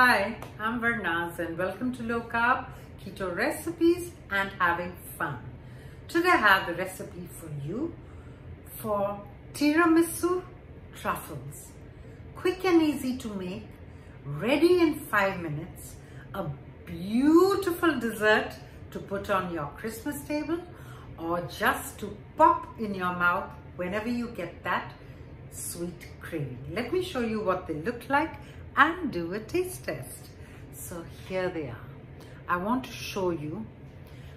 Hi, I'm Varnaz and welcome to Low Carb Keto Recipes and Having Fun. Today I have the recipe for you for tiramisu truffles. Quick and easy to make, ready in 5 minutes, a beautiful dessert to put on your Christmas table or just to pop in your mouth whenever you get that sweet craving. Let me show you what they look like and do a taste test. So here they are. I want to show you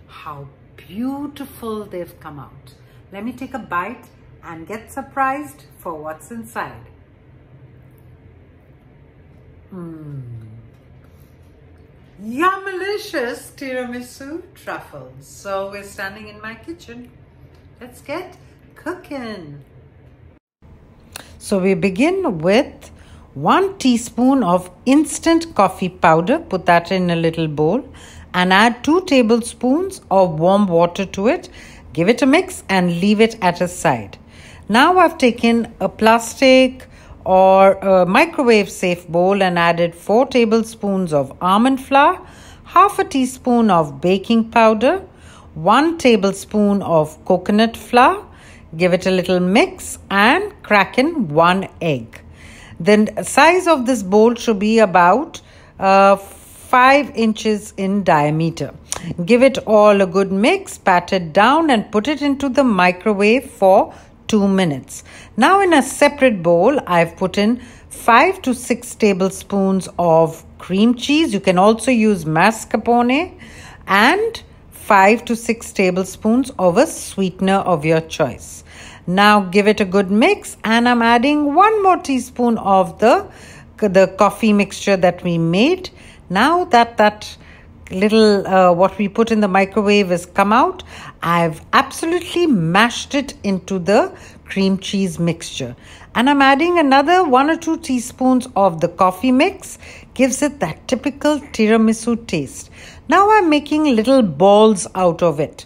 how beautiful they've come out. Let me take a bite and get surprised for what's inside. Yummalicious tiramisu truffles. So we're standing in my kitchen. Let's get cooking. So we begin with 1 teaspoon of instant coffee powder. Put that in a little bowl and add 2 tablespoons of warm water to it. Give it a mix and leave it at a side. Now I've taken a plastic or a microwave safe bowl and added 4 tablespoons of almond flour, half a teaspoon of baking powder, 1 tablespoon of coconut flour. Give it a little mix and crack in 1 egg. The size of this bowl should be about 5 inches in diameter. Give it all a good mix, pat it down and put it into the microwave for 2 minutes. Now in a separate bowl, I've put in 5 to 6 tablespoons of cream cheese. You can also use mascarpone and 5 to 6 tablespoons of a sweetener of your choice. Now give it a good mix and I'm adding 1 more teaspoon of the coffee mixture that we made. Now that little what we put in the microwave has come out, I've absolutely mashed it into the cream cheese mixture. And I'm adding another 1 or 2 teaspoons of the coffee mix. Gives it that typical tiramisu taste. Now I'm making little balls out of it.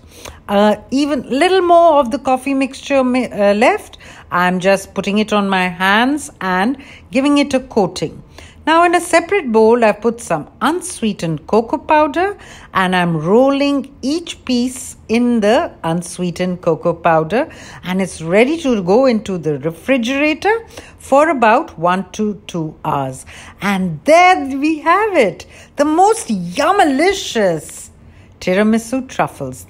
Even little more of the coffee mixture left. I'm just putting it on my hands and giving it a coating. Now in a separate bowl, I put some unsweetened cocoa powder and I'm rolling each piece in the unsweetened cocoa powder and it's ready to go into the refrigerator for about 1 to 2 hours. And there we have it, the most yummalicious tiramisu truffles.